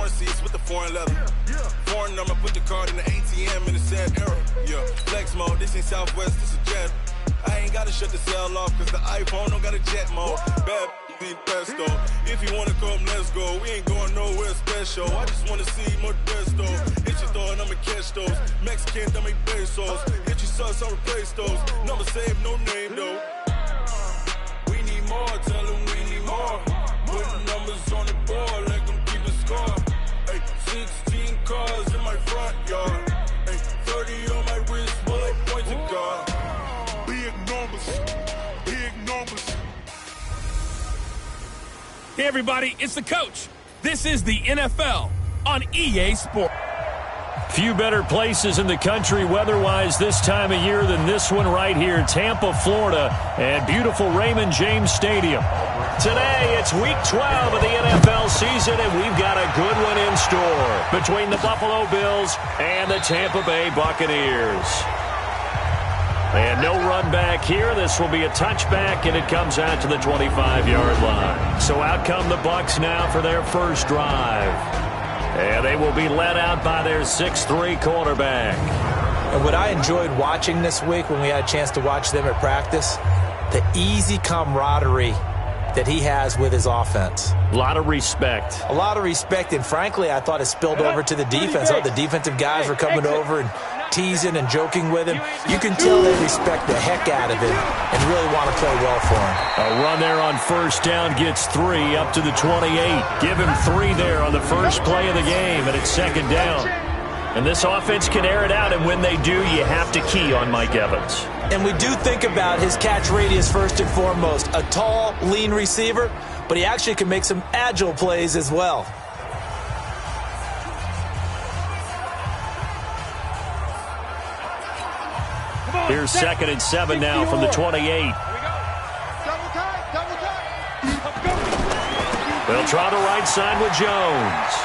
Foreign seats with the foreign leather. Foreign number, put the card in the ATM in the sad era. Yeah, flex mode, this ain't Southwest, this is jet. I ain't gotta shut the cell off, cause the iPhone don't got a jet mode. Bad pesto. If you wanna come, let's go. We ain't going nowhere special. I just wanna see Modesto. Hit your throw and I'ma catch those. Mexican, I make pesos. Hit your sus, I'll replace those. Number save, no name though. We need more, tell them we need more. Putting numbers on the board, let them keep a score. Ay, 16 cars in my front yard. Ay, 30 on my wrist, bullet points of God. Big numbers, big numbers. Hey everybody, it's the coach. This is the NFL on EA Sports. Few better places in the country weather-wise this time of year than this one right here, Tampa, Florida, and beautiful Raymond James Stadium. Today, it's Week 12 of the NFL season, and we've got a good one in store between the Buffalo Bills and the Tampa Bay Buccaneers. And no run back here. This will be a touchback, and it comes out to the 25-yard line. So out come the Bucs now for their first drive. And they will be led out by their 6'3" quarterback. And what I enjoyed watching this week when we had a chance to watch them at practice, the easy camaraderie that he has with his offense. A lot of respect. A lot of respect, and frankly, I thought it spilled over to the defense. Oh, the defensive guys were coming over and teasing and joking with him. You can tell they respect the heck out of him and really want to play well for him. A run there on first down gets 3 up to the 28. Give him 3 there on the first play of the game, and it's second down. And this offense can air it out, and when they do, you have to key on Mike Evans. And we do think about his catch radius first and foremost. A tall, lean receiver, but he actually can make some agile plays as well. Here's 2nd and 7 now from the 28. They'll try the right side with Jones.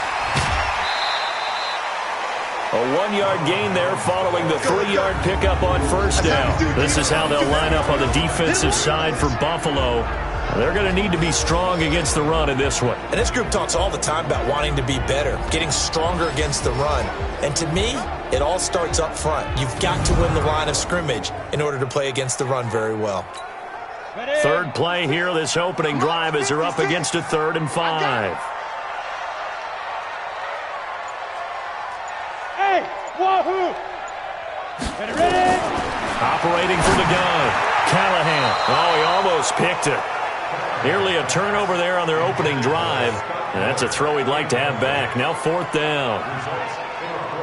A 1-yard gain there following the 3-yard pickup on first down. This is how they'll line up on the defensive side for Buffalo. They're going to need to be strong against the run in this one. And this group talks all the time about wanting to be better, getting stronger against the run. And to me, it all starts up front. You've got to win the line of scrimmage in order to play against the run very well. Third play here, this opening drive, as they're up against a 3rd and 5. Hey, wahoo! Ready? Operating from the gun, Callahan. Oh, he almost picked it. Nearly a turnover there on their opening drive. And that's a throw he'd like to have back. Now 4th down.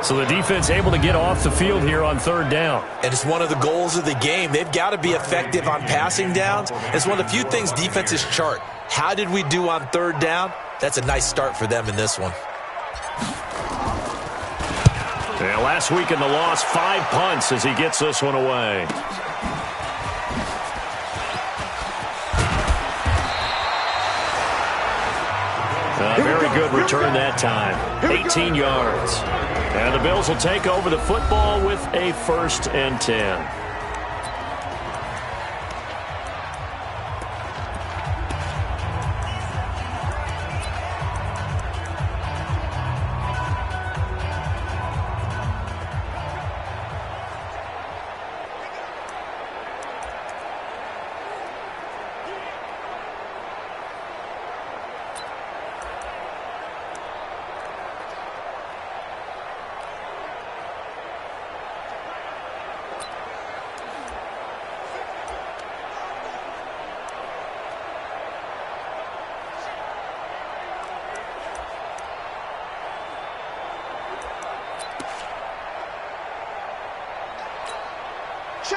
So the defense able to get off the field here on 3rd down. And it's one of the goals of the game. They've got to be effective on passing downs. It's one of the few things defenses chart. How did we do on 3rd down? That's a nice start for them in this one. Yeah, last week in the loss, 5 punts as he gets this one away. Very good return that time. 18 yards. And the Bills will take over the football with a 1st and 10.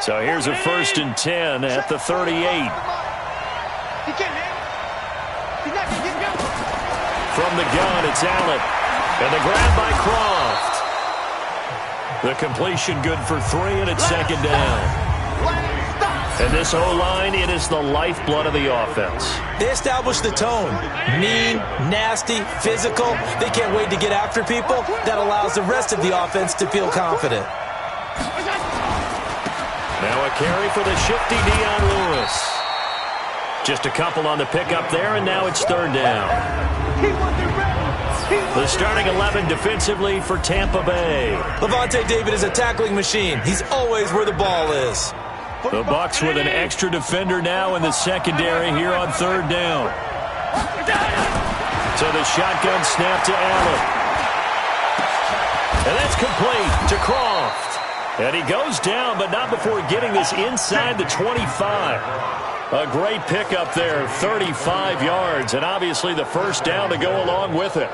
So here's a 1st and 10 at the 38. From the gun, it's Allen. And the grab by Croft. The completion good for 3, and it's 2nd down. And this O-line, it is the lifeblood of the offense. They establish the tone. Mean, nasty, physical. They can't wait to get after people. That allows the rest of the offense to feel confident. Now a carry for the shifty Dion Lewis. Just a couple on the pickup there, and now it's 3rd down. The starting 11 defensively for Tampa Bay. Lavonte David is a tackling machine. He's always where the ball is. The Bucs with an extra defender now in the secondary here on third down. So the shotgun snap to Allen. And that's complete to Croft. And he goes down, but not before getting this inside the 25. A great pickup there, 35 yards, and obviously the first down to go along with it.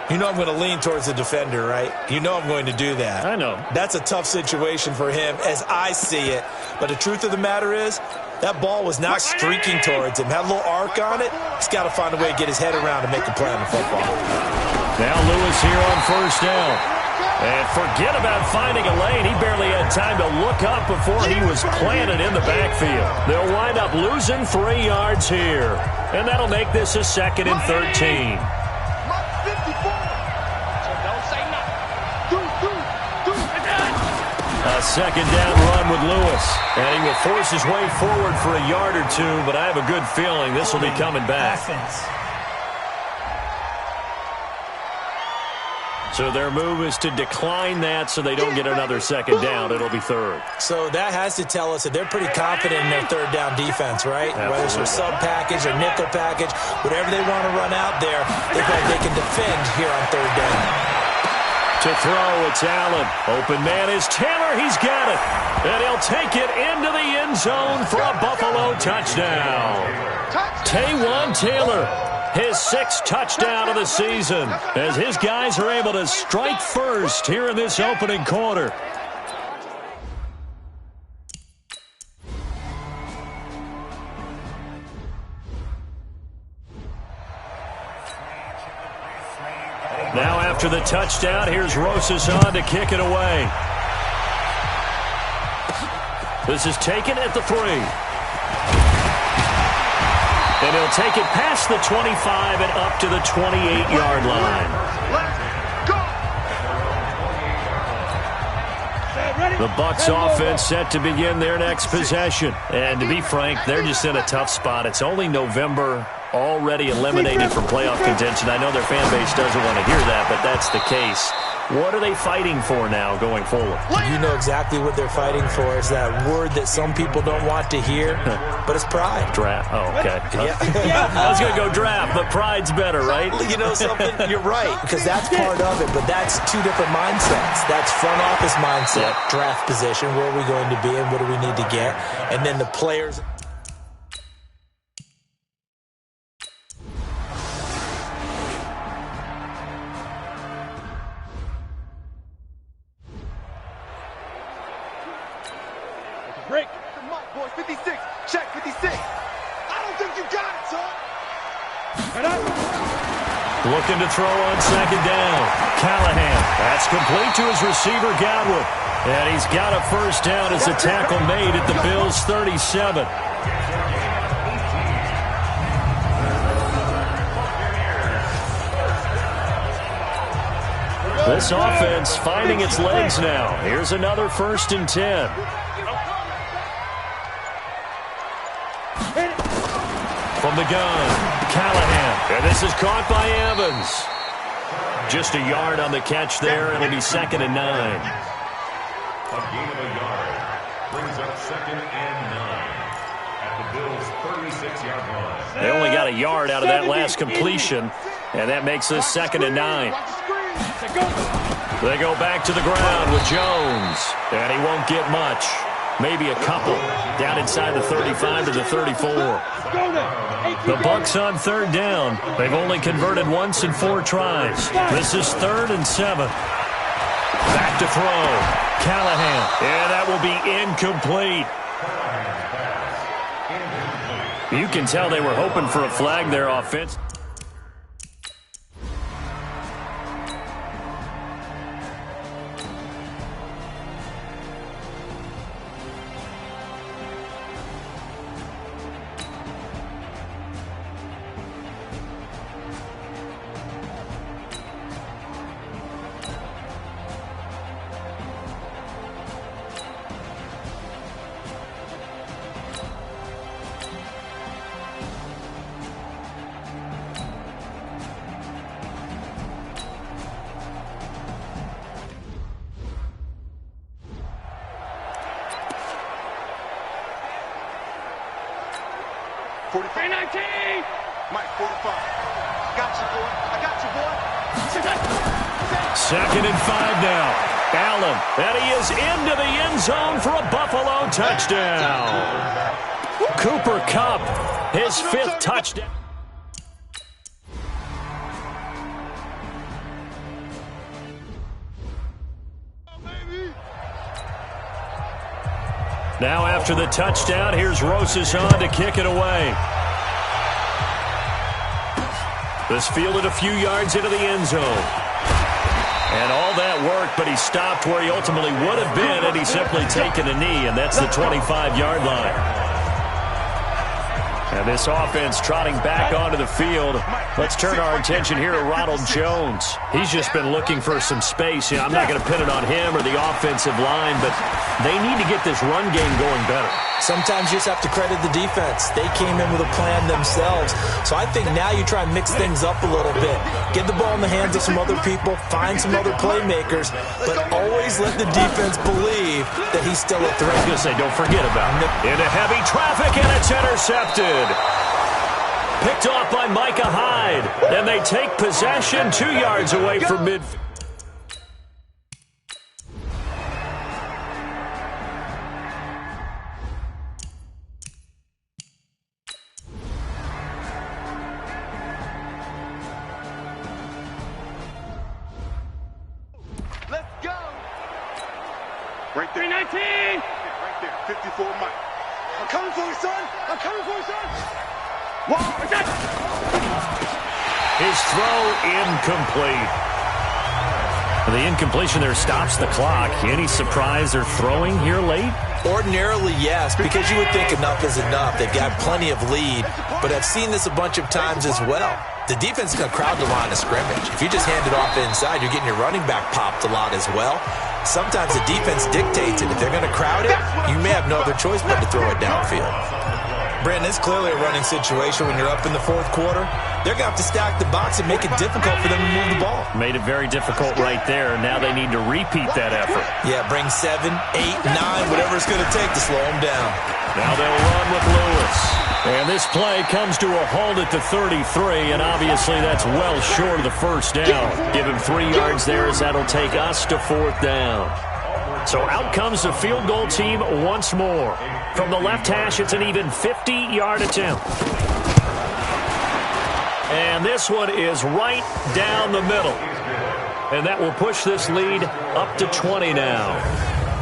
You know I'm going to lean towards the defender, right? You know I'm going to do that. I know. That's a tough situation for him as I see it. But the truth of the matter is, that ball was not streaking towards him. Had a little arc on it. He's got to find a way to get his head around and make a play on the football. Now Lewis here on first down. And forget about finding a lane. He barely had time to look up before he was planted in the backfield. They'll wind up losing 3 yards here. And that'll make this a 2nd and 13. A second down run with Lewis. And he will force his way forward for a yard or two, but I have a good feeling this will be coming back. So their move is to decline that so they don't get another second down. It'll be third. So that has to tell us that they're pretty confident in their third down defense, right? Absolutely. Whether it's a sub package or nickel package, whatever they want to run out there, they feel like they can defend here on third down. To throw, it's Allen. Open man is Taylor. He's got it. And he'll take it into the end zone for a Buffalo touchdown. Taywan Taylor, his 6th touchdown of the season, as his guys are able to strike first here in this opening quarter. Now after the touchdown, here's Rosas on to kick it away. This is taken at the 3. And he'll take it past the 25 and up to the 28-yard line. The Bucs offense set to begin their next possession. And to be frank, they're just in a tough spot. It's only November, already eliminated from playoff contention. I know their fan base doesn't want to hear that, but that's the case. What are they fighting for now going forward? You know exactly what they're fighting for. Is that word that some people don't want to hear, but it's pride. Draft. Oh, okay. Yeah. I was going to go draft, but pride's better, right? You know something? You're right, because that's part of it, but that's 2 different mindsets. That's front office mindset, draft position, where are we going to be and what do we need to get, and then the players. Break. The mark, boys. 56. Check 56. I don't think you got it, son. Looking to throw on second down. Callahan. That's complete to his receiver, Godwin. And he's got a first down as the tackle made at the Bills' 37. This offense finding its legs now. Here's another 1st and 10. From the gun, Callahan. And this is caught by Evans. Just a yard on the catch there. It'll be 2nd and 9. A gain of a yard brings up 2nd and 9 at the Bills' 36-yard line. They only got a yard out of that last completion, and that makes this 2nd and 9. They go back to the ground with Jones, and he won't get much. Maybe a couple down inside the 35 to the 34. The Bucs on third down. They've only converted once in 4 tries. This is 3rd and 7. Back to throw. Callahan. And that will be incomplete. You can tell they were hoping for a flag there offense. 45. 19. Mike, 45. Got you, boy. I got you, boy. 2nd and 5 now. Allen, and he is into the end zone for a Buffalo touchdown. Cooper Kupp, his 5th touchdown. Now after the touchdown, here's Rosicon to kick it away. This fielded a few yards into the end zone. And all that work, but he stopped where he ultimately would have been had he simply taken a knee, and that's the 25-yard line. And this offense trotting back onto the field. Let's turn our attention here to Ronald Jones. He's just been looking for some space. I'm not going to pin it on him or the offensive line, but they need to get this run game going better. Sometimes you just have to credit the defense. They came in with a plan themselves. So I think now you try and mix things up a little bit. Get the ball in the hands of some other people, find some other playmakers, but always let the defense believe that he's still a threat. I was going to say, don't forget about him. Into heavy traffic, and it's intercepted. Picked off by Micah Hyde. And they take possession 2 yards away from midfield. Let's go. Right there. 19. Right there. 54 Mike. I'm coming for you, son. I'm coming for you, son. Wow. His throw incomplete. The incompletion there stops the clock. Any surprise they're throwing here late? Ordinarily, yes, because you would think enough is enough. They've got plenty of lead, but I've seen this a bunch of times as well. The defense is going to crowd the line of scrimmage. If you just hand it off inside, you're getting your running back popped a lot as well. Sometimes the defense dictates it. If they're going to crowd it, you may have no other choice but to throw it downfield. Brandon, it's clearly a running situation when you're up in the 4th quarter. They're going to have to stack the box and make it difficult for them to move the ball. Made it very difficult right there. Now they need to repeat that effort. Yeah, bring 7, 8, 9, whatever it's going to take to slow them down. Now they'll run with Lewis. And this play comes to a halt at the 33, and obviously that's well short of the first down. Give him 3 yards there as that'll take us to 4th down. So out comes the field goal team once more. From the left hash, it's an even 50-yard attempt. And this one is right down the middle. And that will push this lead up to 20 now.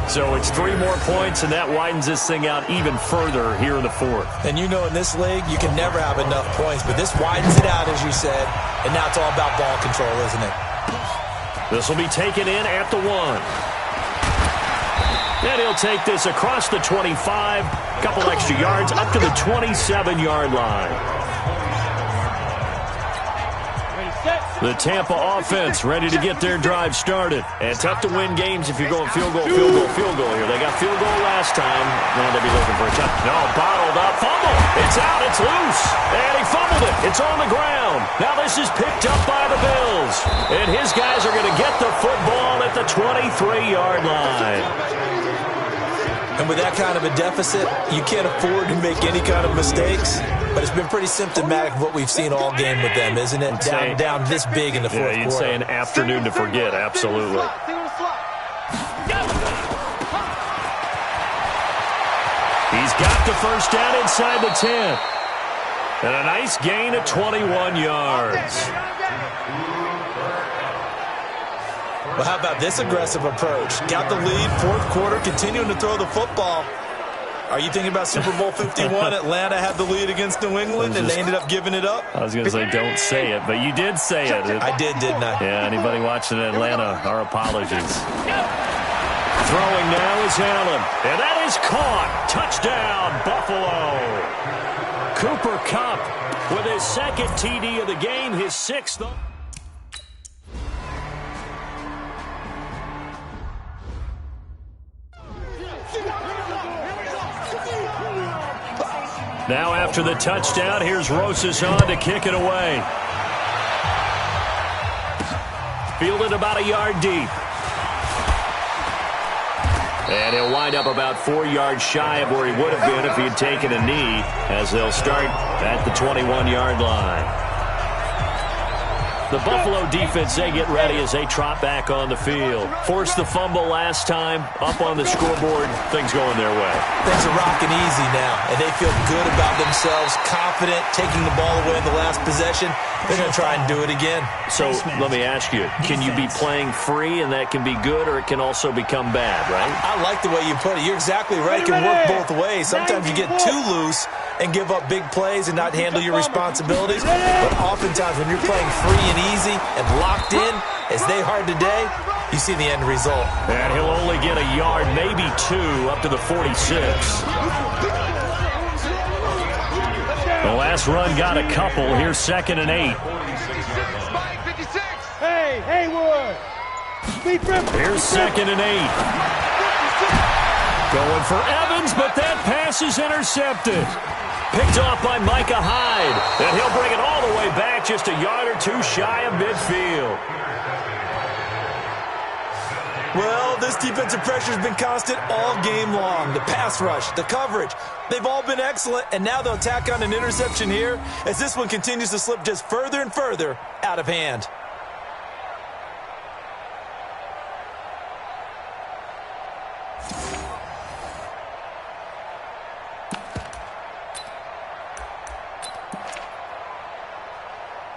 So it's 3 more points, and that widens this thing out even further here in the 4th. And you know in this league, you can never have enough points, but this widens it out, as you said, and now it's all about ball control, isn't it? This will be taken in at the 1. And he'll take this across the 25, a couple extra yards, up to the 27-yard line. The Tampa offense ready to get their drive started. And tough to win games if you're going field goal here. They got field goal last time. Now they'll be looking for a touchdown. No, bottled up. Fumble. It's out. It's loose. And he fumbled it. It's on the ground. Now this is picked up by the Bills. And his guys are going to get the football at the 23-yard line. And with that kind of a deficit, you can't afford to make any kind of mistakes. But it's been pretty symptomatic of what we've seen all game with them, isn't it? Down this big in the 4th quarter. Yeah, you'd say an afternoon to forget, absolutely. He's got the first down inside the 10. And a nice gain of 21 yards. Well, how about this aggressive approach? Got the lead, 4th quarter, continuing to throw the football. Are you thinking about Super Bowl 51? Atlanta had the lead against New England, and they ended up giving it up? I was going to say, don't say it, but you did say it. I did, didn't I? Yeah, anybody watching Atlanta, our apologies. Throwing now is Allen, and that is caught. Touchdown, Buffalo. Cooper Kupp with his 2nd TD of the game, his 6th. Now after the touchdown, here's Rosicon to kick it away. Fielded about a yard deep. And he'll wind up about 4 yards shy of where he would have been if he had taken a knee, as they'll start at the 21-yard line. The Buffalo defense, they get ready as they trot back on the field. Forced the fumble last time, up on the scoreboard, things going their way. Things are rocking easy now, and they feel good about themselves, confident, taking the ball away in the last possession. They're going to try and do it again. So let me ask you, can you be playing free and that can be good, or it can also become bad, right? I like the way you put it. You're exactly right. It can work both ways. Sometimes you get too loose and give up big plays and not handle your responsibilities. But oftentimes when you're playing free and easy and locked in, as they are today, you see the end result. And he'll only get a yard, maybe 2, up to the 46. The last run got a couple. Here's 2nd and 8. Hey, Haywood. Here's 2nd and 8. Going for Evans, but that pass is intercepted. Picked off by Micah Hyde. And he'll bring it all the way back, just a yard or 2 shy of midfield. Well, this defensive pressure has been constant all game long. The pass rush, the coverage, they've all been excellent, and now they'll tack on an interception here as this one continues to slip just further and further out of hand.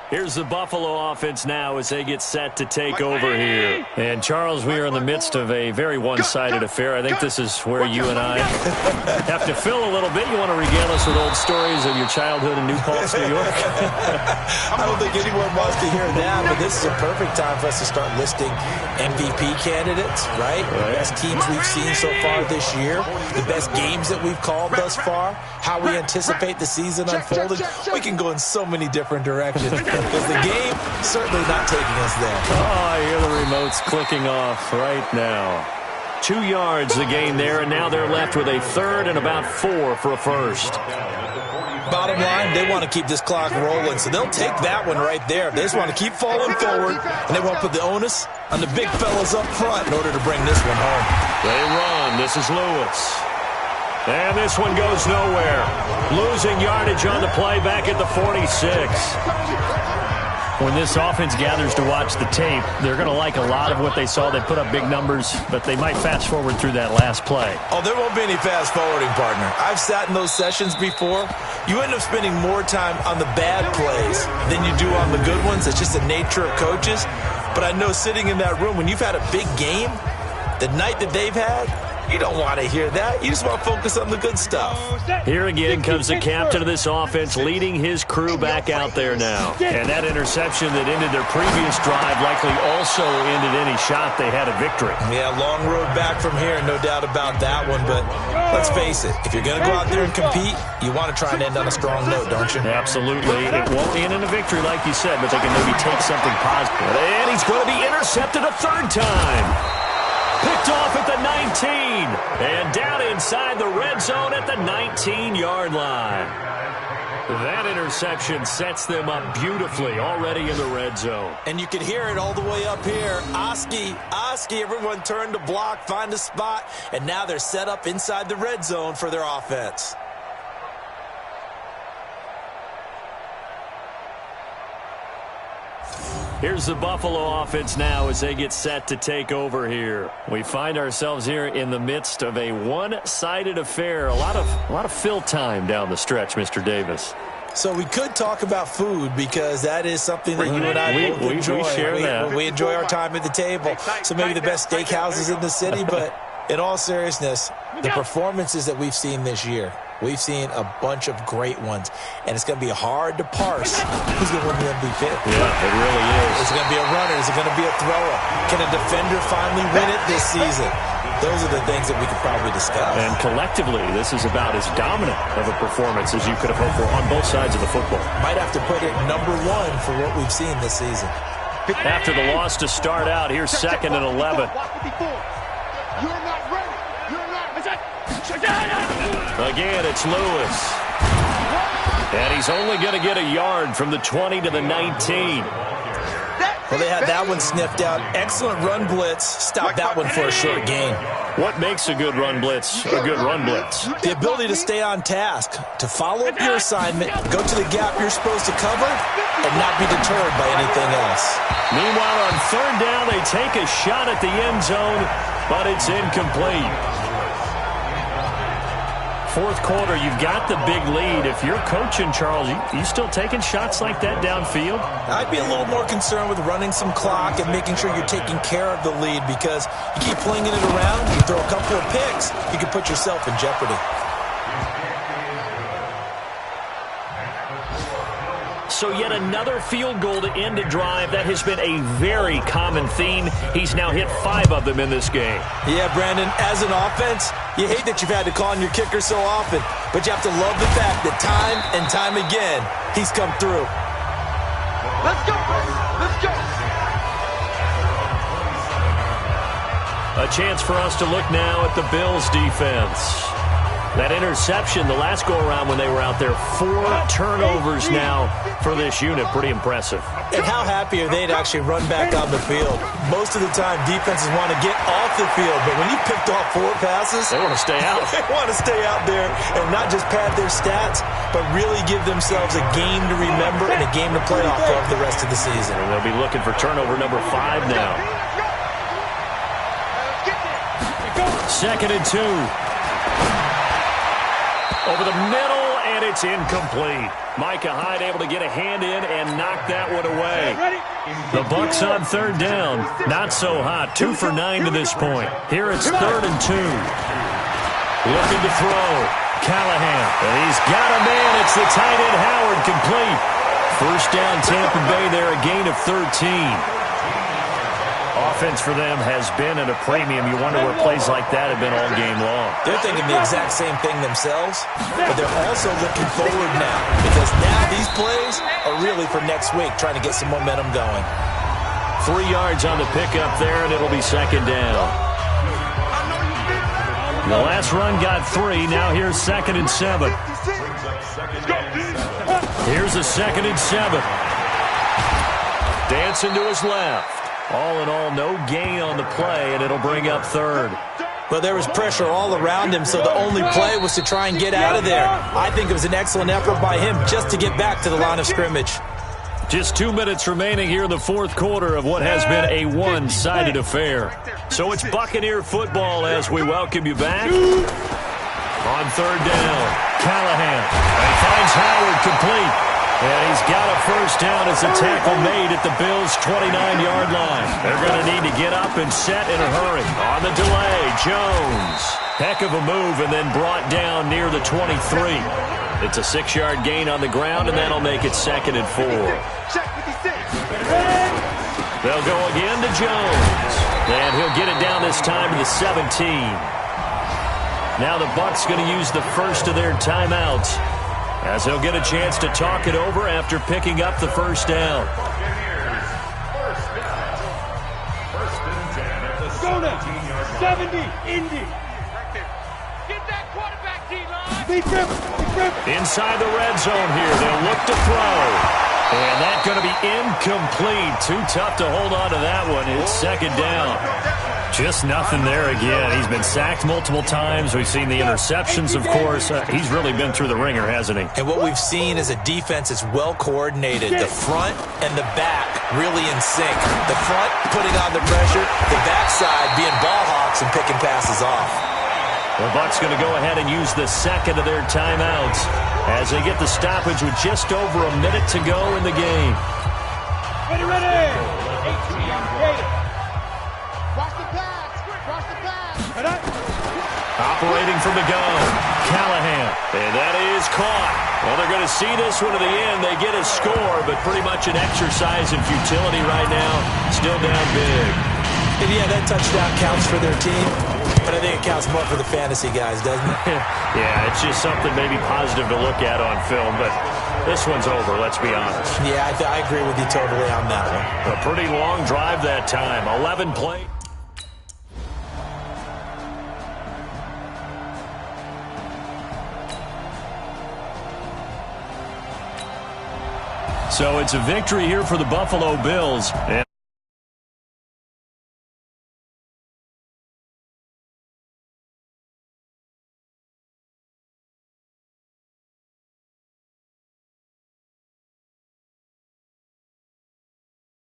Here's the Buffalo offense now as they get set to take over here. And, Charles, we are in the midst of a very one-sided affair. I think this is where you and I have to fill a little bit. You want to regale us with old stories of your childhood in New Paltz, New York? I don't think anyone wants to hear that, but this is a perfect time for us to start listing MVP candidates, right? The best teams we've seen so far this year, the best games that we've called thus far, how we anticipate the season unfolding. We can go in so many different directions. Because the game certainly not taking us there. Oh, I hear the remotes clicking off right now. 2 yards the gain there, and now they're left with a 3rd and about 4 for a first. Bottom line, they want to keep this clock rolling, so they'll take that one right there. They just want to keep falling forward, and they won't put the onus on the big fellas up front in order to bring this one home. They run. This is Lewis. And this one goes nowhere. Losing yardage on the play back at the 46. When this offense gathers to watch the tape, they're going to like a lot of what they saw. They put up big numbers, but they might fast forward through that last play. Oh, there won't be any fast forwarding, partner. I've sat in those sessions before. You end up spending more time on the bad plays than you do on the good ones. It's just the nature of coaches. But I know sitting in that room, when you've had a big game, the night that they've had, you don't want to hear that. You just want to focus on the good stuff. Here again comes the captain of this offense, leading his crew back out there now. And that interception that ended their previous drive likely also ended any shot they had a victory. Yeah, long road back from here, no doubt about that one. But let's face it, if you're going to go out there and compete, you want to try and end on a strong note, don't you? Absolutely. It won't end in a victory, like you said, but they can maybe take something positive. And he's going to be intercepted a 3rd time. Picked off at the 19, and down inside the red zone at the 19-yard line. That interception sets them up beautifully already in the red zone. And you can hear it all the way up here. Oski, everyone turned to block, find a spot, and now they're set up inside the red zone for their offense. Here's the Buffalo offense now as they get set to take over here. We find ourselves here in the midst of a one-sided affair. A lot of fill time down the stretch, Mr. Davis. So we could talk about food because that is something that you and I both enjoy. We share that. We enjoy our time at the table. So maybe the best steakhouses in the city, but in all seriousness, the performances that we've seen this year, we've seen a bunch of great ones, and it's going to be hard to parse who's going to win the MVP. Yeah, it really is. Is it going to be a runner? Is it going to be a thrower? Can a defender finally win it this season? Those are the things that we could probably discuss. And collectively, this is about as dominant of a performance as you could have hoped for on both sides of the football. Might have to put it #1 for what we've seen this season. After the loss to start out, here's 2nd and 11. Again, it's Lewis. And he's only going to get a yard from the 20 to the 19. Well, they had that one sniffed out. Excellent run blitz. Stopped that one for a short gain. What makes a good run blitz a good run blitz? The ability to stay on task, to follow up your assignment, go to the gap you're supposed to cover, and not be deterred by anything else. Meanwhile, on third down, they take a shot at the end zone, but it's incomplete. Fourth quarter, you've got the big lead. If you're coaching, Charles, you still taking shots like that downfield? I'd be a little more concerned with running some clock and making sure you're taking care of the lead, because you keep flinging it around, you throw a couple of picks, you can put yourself in jeopardy. So yet another field goal to end a drive. That has been a very common theme. He's now hit 5 of them in this game. Yeah, Brandon, as an offense, you hate that you've had to call on your kicker so often, but you have to love the fact that time and time again, he's come through. Let's go, baby. Let's go. A chance for us to look now at the Bills' defense. That interception, the last go-around when they were out there, 4 turnovers now for this unit. Pretty impressive. And how happy are they to actually run back on the field? Most of the time, defenses want to get off the field, but when you picked off 4 passes, They want to stay out. They want to stay out there and not just pad their stats, but really give themselves a game to remember and a game to play off of the rest of the season. And they'll be looking for turnover number 5 now. 2nd and 2. Over the middle, and it's incomplete. Micah Hyde able to get a hand in and knock that one away. The Bucs on third down. Not so hot. 2 for 9 to this point. Here it's 3rd and 2. Looking to throw. Callahan. And he's got a man. It's the tight end Howard, complete. First down Tampa Bay there, a gain of 13. Offense for them has been at a premium. You wonder where plays like that have been all game long. They're thinking the exact same thing themselves, but they're also looking forward now, because now these plays are really for next week, trying to get some momentum going. 3 yards on the pickup there, and it'll be 2nd down. The last run got 3. Now here's 2nd and 7. Here's a 2nd and 7. Dancing to his left. All in all, no gain on the play, and it'll bring up 3rd. Well, there was pressure all around him, so the only play was to try and get out of there. I think it was an excellent effort by him just to get back to the line of scrimmage. Just 2 minutes remaining here in the fourth quarter of what has been a one-sided affair. So it's Buccaneer football as we welcome you back. On 3rd down, Callahan. And he finds Howard, complete. And he's got a first down as a tackle made at the Bills' 29-yard line. They're going to need to get up and set in a hurry. On the delay, Jones. Heck of a move, and then brought down near the 23. It's a 6-yard gain on the ground, and that'll make it 2nd and 4. They'll go again to Jones. And he'll get it down this time to the 17. Now the Bucs going to use the first of their timeouts, as he'll get a chance to talk it over after picking up the first down. Go now. 70, Indy. Get that quarterback, D-line. Inside the red zone here. They'll look to throw. And that's going to be incomplete. Too tough to hold on to that one. It's 2nd down. Just nothing there again. He's been sacked multiple times. We've seen the interceptions, of course. He's really been through the ringer, hasn't he? And what we've seen is a defense that's well coordinated. The front and the back really in sync. The front putting on the pressure, the backside being ball hawks and picking passes off. The Bucs going to go ahead and use the second of their timeouts as they get the stoppage with just over a minute to go in the game. Ready, ready. 18, watch the pass. Watch the pass. Operating from the gun, Callahan. And that is caught. Well, they're going to see this one to the end. They get a score, but pretty much an exercise in futility right now. Still down big. And yeah, that touchdown counts for their team, but I think it counts more for the fantasy guys, doesn't it? Yeah, it's just something maybe positive to look at on film, but this one's over, let's be honest. Yeah, I agree with you totally on that one. A pretty long drive that time. 11 plays. So it's a victory here for the Buffalo Bills, and